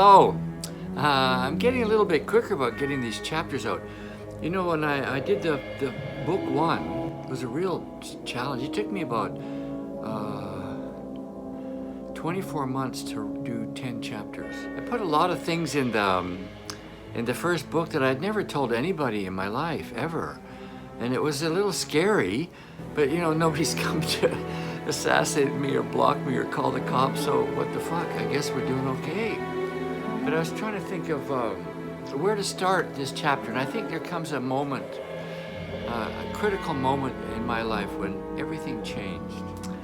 Hello. I'm getting a little bit quicker about getting these chapters out. You know, when I did the book one, it was a real challenge. It took me about 24 months to do 10 chapters. I put a lot of things in the first book that I'd never told anybody in my life, ever. And it was a little scary, but you know, nobody's come to assassinate me or block me or call the cops, so what the fuck, I guess we're doing okay. But I was trying to think of where to start this chapter, and I think there comes a moment, a critical moment in my life when everything changed.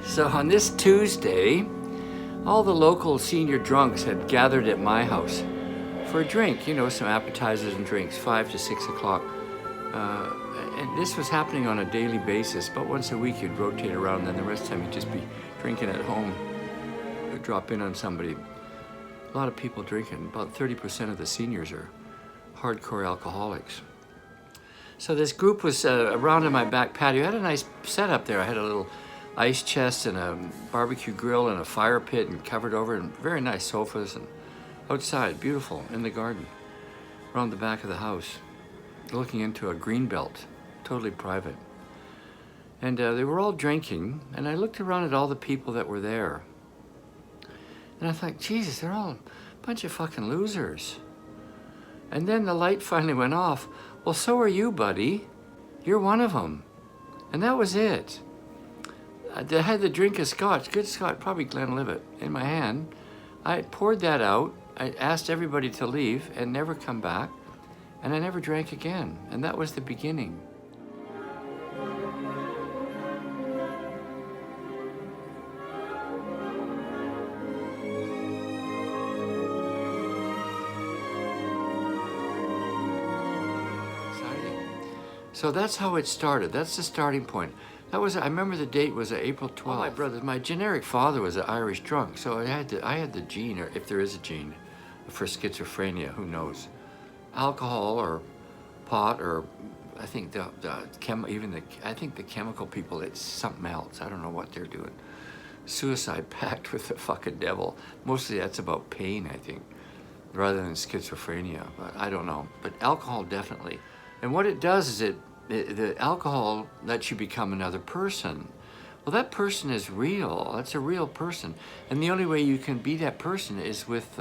So on this Tuesday, all the local senior drunks had gathered at my house for a drink, you know, some appetizers and drinks, 5 to 6 o'clock. And this was happening on a daily basis, but once a week you'd rotate around, and then the rest of the time you'd just be drinking at home. You'd drop in on somebody. A lot of people drinking. About 30% of the seniors are hardcore alcoholics. So this group was around in my back patio. I had a nice setup there. I had a little ice chest and a barbecue grill and a fire pit and covered over, and very nice sofas, and outside, beautiful, in the garden, around the back of the house, looking into a green belt, totally private. And they were all drinking, and I looked around at all the people that were there. And I thought, Jesus, they're all a bunch of fucking losers. And then the light finally went off. Well, so are you, buddy. You're one of them. And that was it. I had the drink of scotch, good scotch, probably Glenlivet, in my hand. I poured that out. I asked everybody to leave and never come back. And I never drank again. And that was the beginning. So that's how it started. That's the starting point. That was, I remember the date was April 12th. My brother, my generic father was an Irish drunk, so I had the gene, or if there is a gene, for schizophrenia, who knows? Alcohol or pot, or I think the chemical people, it's something else. I don't know what they're doing. Suicide pact with the fucking devil. Mostly that's about pain, I think, rather than schizophrenia, but I don't know. But alcohol, definitely. And what it does is the alcohol lets you become another person. Well, that person is real. That's a real person. And the only way you can be that person is with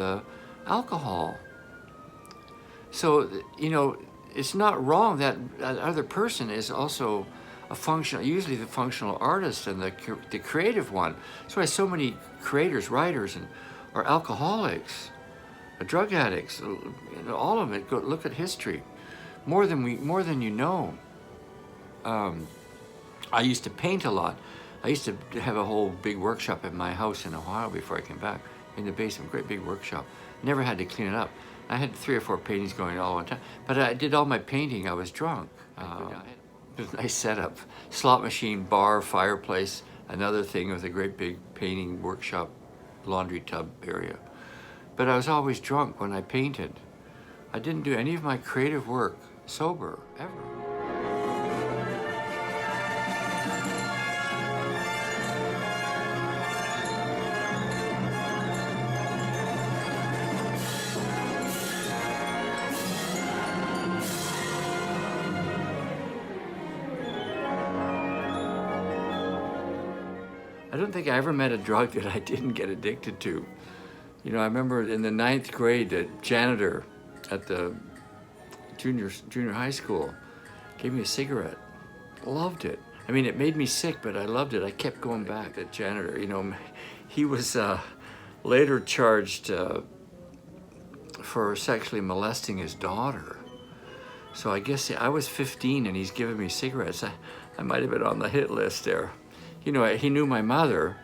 alcohol. So, you know, it's not wrong that other person is also a functional, usually the functional artist and the creative one. That's why so many creators, writers, are alcoholics, drug addicts, you know, all of it. Go look at history. More than you know. I used to paint a lot. I used to have a whole big workshop at my house in Ohio before I came back, in the basement, great big workshop. Never had to clean it up. I had 3 or 4 paintings going all the time, but I did all my painting, I was drunk. It was a nice setup. Slot machine, bar, fireplace, another thing with a great big painting workshop, laundry tub area. But I was always drunk when I painted. I didn't do any of my creative work sober, ever. I don't think I ever met a drug that I didn't get addicted to. You know, I remember in the 9th grade, the janitor at the junior high school gave me a cigarette. Loved it. I mean, it made me sick, but I loved it. I kept going back. The janitor, you know, he was later charged for sexually molesting his daughter. So I guess I was 15 and he's giving me cigarettes. I might have been on the hit list there. You know, he knew my mother,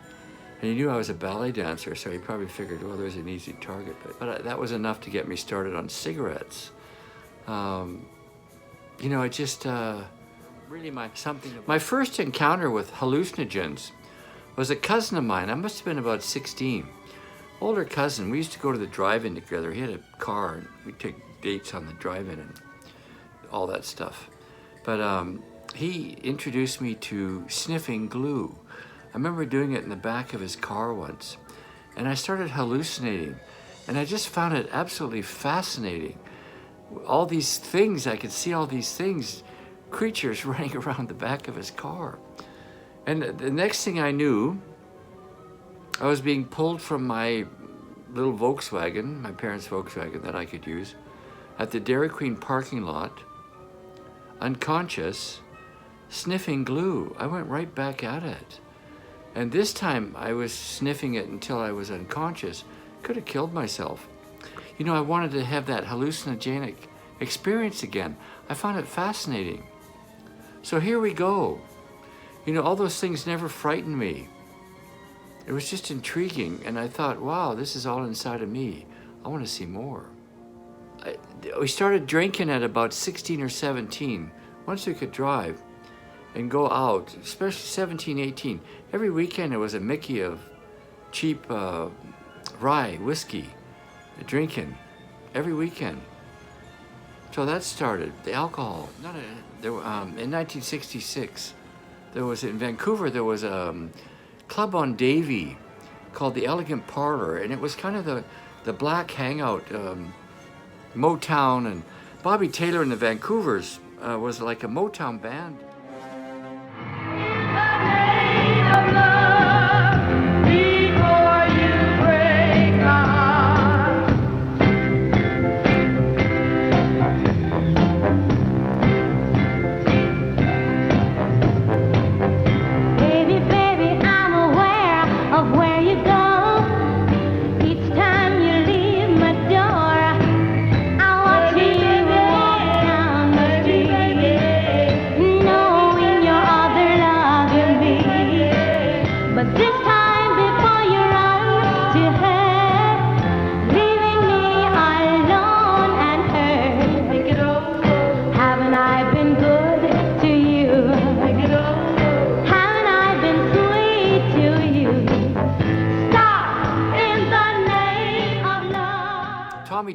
and he knew I was a ballet dancer, so he probably figured, well, there's an easy target. But that was enough to get me started on cigarettes. You know, it just really my first encounter with hallucinogens was a cousin of mine. I must have been about 16. Older cousin. We used to go to the drive-in together. He had a car, and we'd take dates on the drive-in and all that stuff. But he introduced me to sniffing glue. I remember doing it in the back of his car once, and I started hallucinating. And I just found it absolutely fascinating. All these things, I could see all these things, creatures running around the back of his car. And the next thing I knew, I was being pulled from my little Volkswagen, my parents' Volkswagen that I could use, at the Dairy Queen parking lot, unconscious, sniffing glue. I went right back at it. And this time I was sniffing it until I was unconscious. Could have killed myself. You know, I wanted to have that hallucinogenic experience again. I found it fascinating. So here we go. You know, all those things never frightened me. It was just intriguing, and I thought, wow, this is all inside of me. I want to see more. We started drinking at about 16 or 17, once we could drive and go out, especially 17, 18. Every weekend there was a Mickey of cheap rye whiskey, drinking, every weekend. So that started, the alcohol. In 1966, there was in Vancouver, there was a club on Davie called the Elegant Parlor, and it was kind of the black hangout, Motown, and Bobby Taylor and the Vancouvers was like a Motown band.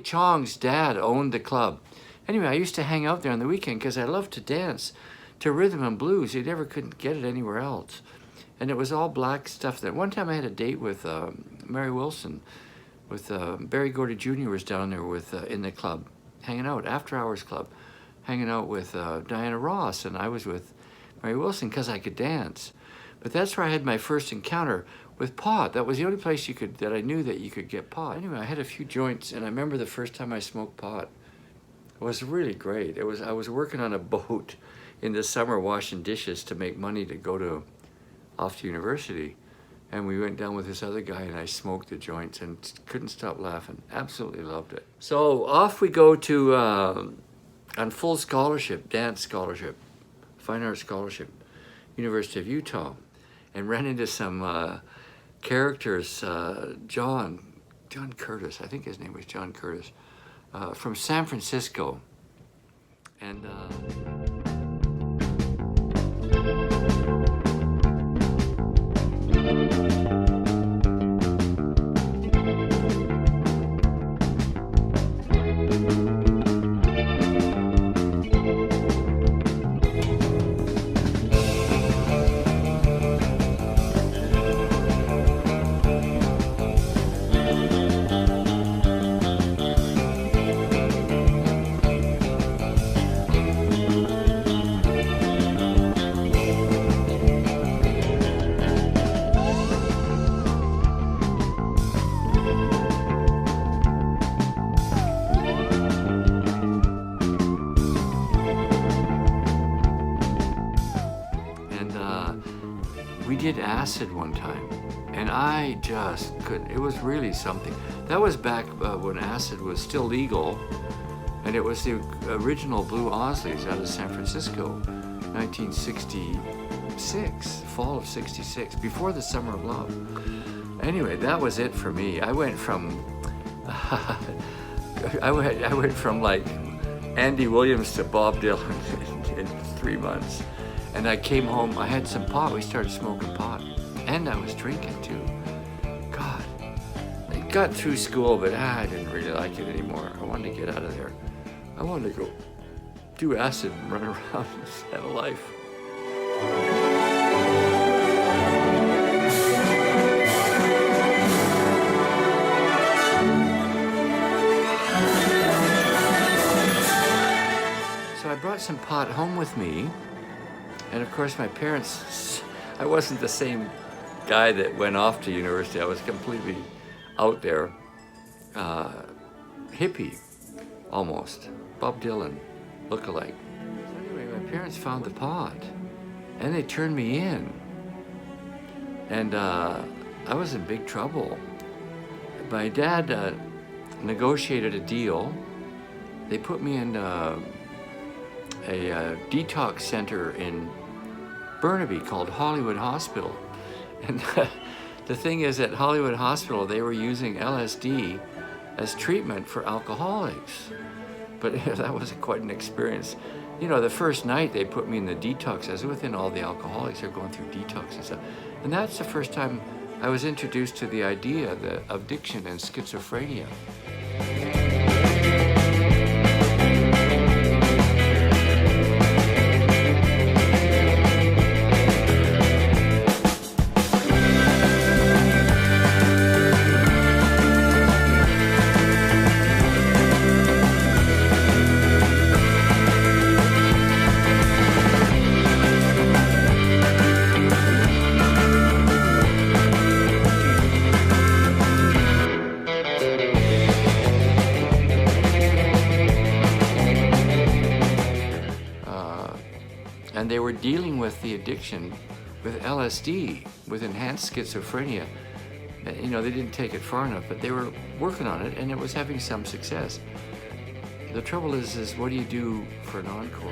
Chong's dad owned the club. Anyway, I used to hang out there on the weekend because I loved to dance to rhythm and blues. You never couldn't get it anywhere else. And it was all black stuff. That one time I had a date with Mary Wilson, with Barry Gordy Jr. was down there with in the club, hanging out, after hours club, hanging out with Diana Ross, and I was with Mary Wilson because I could dance. But that's where I had my first encounter with pot. That was the only place that I knew that you could get pot. Anyway, I had a few joints, and I remember the first time I smoked pot. It was really great. I was working on a boat in the summer washing dishes to make money to go off to university. And we went down with this other guy, and I smoked the joints and couldn't stop laughing. Absolutely loved it. So off we go to, on full scholarship, dance scholarship, fine arts scholarship, University of Utah, and ran into some characters, John Curtis, I think his name was John Curtis, from San Francisco. And did acid one time, and I just couldn't. It was really something. That was back when acid was still legal, and it was the original Blue Osleys out of San Francisco, 1966, fall of 66, before the Summer of Love. Anyway, that was it for me. I went from I went from like Andy Williams to Bob Dylan in 3 months. And I came home, I had some pot, we started smoking pot. And I was drinking too. God, I got through school, but I didn't really like it anymore. I wanted to get out of there. I wanted to go do acid and run around and have a life. brought some pot home with me. And of course, my parents, I wasn't the same guy that went off to university. I was completely out there, hippie, almost. Bob Dylan, look-alike. So anyway, my parents found the pot, and they turned me in. And I was in big trouble. My dad negotiated a deal. They put me in a detox center in Burnaby called Hollywood Hospital. And the thing is, at Hollywood Hospital, they were using LSD as treatment for alcoholics. But that was quite an experience. You know, the first night they put me in the detox, I was within all the alcoholics, they're going through detox and stuff. And that's the first time I was introduced to the idea of addiction and schizophrenia. And they were dealing with the addiction with LSD, with enhanced schizophrenia. You know, they didn't take it far enough, but they were working on it, and it was having some success. The trouble is what do you do for an encore?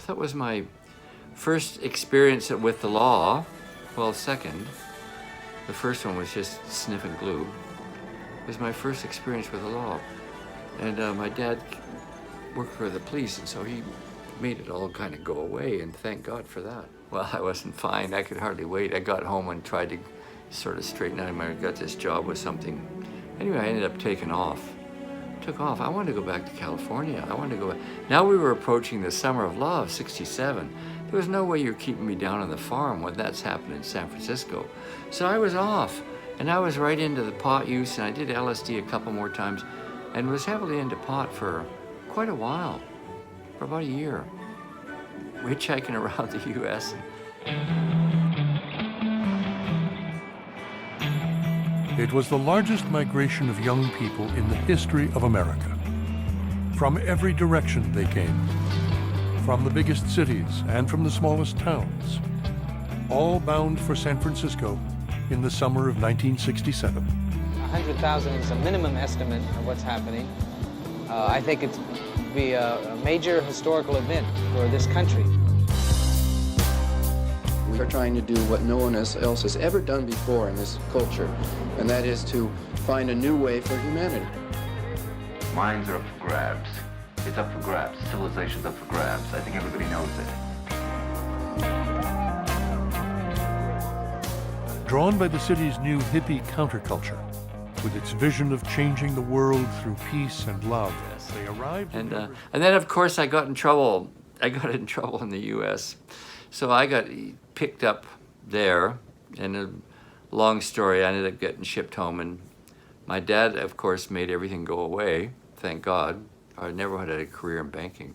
That was my first experience with the law. Well, second. The first one was just sniffing glue. It was my first experience with the law. And my dad worked for the police, and so he made it all kind of go away, and thank God for that. Well, I wasn't fine. I could hardly wait. I got home and tried to sort of straighten out. I got this job with something. Anyway, I ended up taking off. Took off. I wanted to go back to California. I wanted to go back. Now we were approaching the summer of love, '67. There was no way you're keeping me down on the farm when that's happened in San Francisco. So I was off, and I was right into the pot use, and I did LSD a couple more times, and was heavily into pot for quite a while, for about a year, hitchhiking around the U.S. It was the largest migration of young people in the history of America. From every direction they came, from the biggest cities and from the smallest towns, all bound for San Francisco in the summer of 1967. 100,000 is a minimum estimate of what's happening. I think it's be a major historical event for this country. We are trying to do what no one else has ever done before in this culture, and that is to find a new way for humanity. Minds are up for grabs. It's up for grabs. Civilization's up for grabs. I think everybody knows it. Drawn by the city's new hippie counterculture, with its vision of changing the world through peace and love, they arrived. And then, of course, I got in trouble. I got in trouble in the U.S. So I got picked up there, and a long story, I ended up getting shipped home, and my dad, of course, made everything go away, thank God. I never had a career in banking.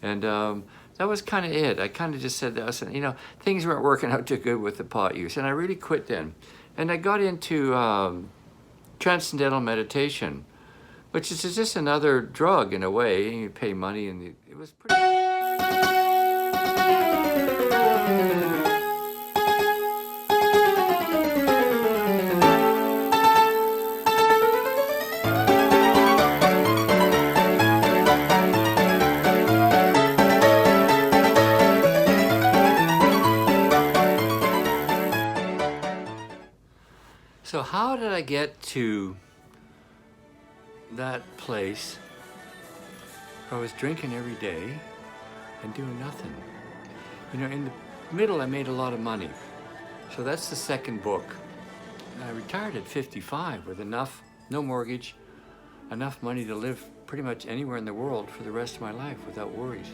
And that was kind of it. I kind of just said that, you know, things weren't working out too good with the pot use, and I really quit then. And I got into transcendental meditation, which is just another drug in a way. You pay money, and it was pretty... So how did I get to that place where I was drinking every day and doing nothing. You know, in the middle, I made a lot of money. So that's the second book. I retired at 55 with enough, no mortgage, enough money to live pretty much anywhere in the world for the rest of my life without worries.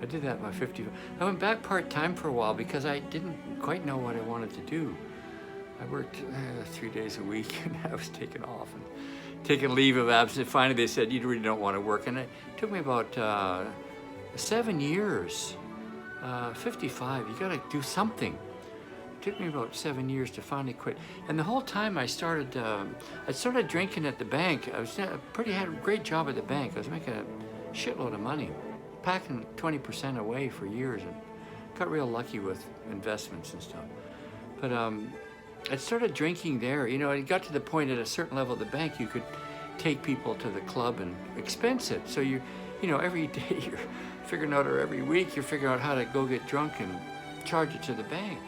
I did that by 55. I went back part-time for a while because I didn't quite know what I wanted to do. I worked 3 days a week and I was taking off and taking leave of absence. Finally, they said, you really don't want to work. And it took me about 7 years. 55, you got to do something. It took me about 7 years to finally quit. And the whole time I started drinking at the bank. Had a great job at the bank. I was making a shitload of money, packing 20% away for years, and got real lucky with investments and stuff. But I started drinking there. You know, it got to the point at a certain level at the bank, you could take people to the club and expense it. So you know, every day you're figuring out, or every week you're figuring out how to go get drunk and charge it to the bank.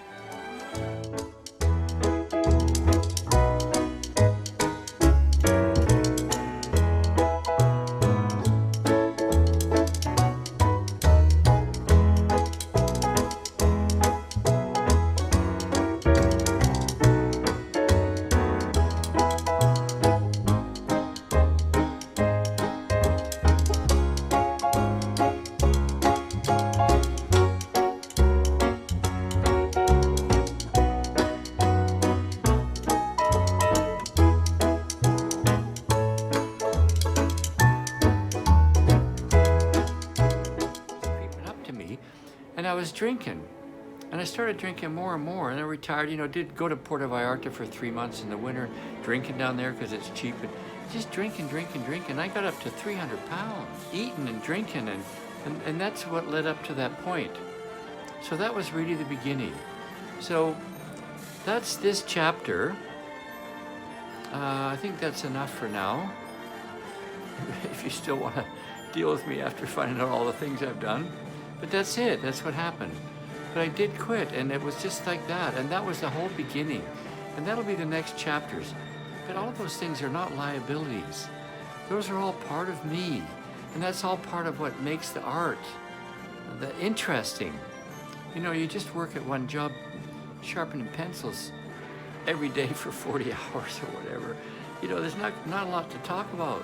And I was drinking, and I started drinking more and more, and I retired, you know, did go to Puerto Vallarta for 3 months in the winter, drinking down there because it's cheap, and just drinking. I got up to 300 pounds, eating and drinking, and that's what led up to that point. So that was really the beginning. So that's this chapter. I think that's enough for now. If you still want to deal with me after finding out all the things I've done. But that's it, that's what happened. But I did quit, and it was just like that, and that was the whole beginning. And that'll be the next chapters. But all of those things are not liabilities. Those are all part of me, and that's all part of what makes the art interesting. You know, you just work at one job, sharpening pencils every day for 40 hours or whatever. You know, there's not a lot to talk about.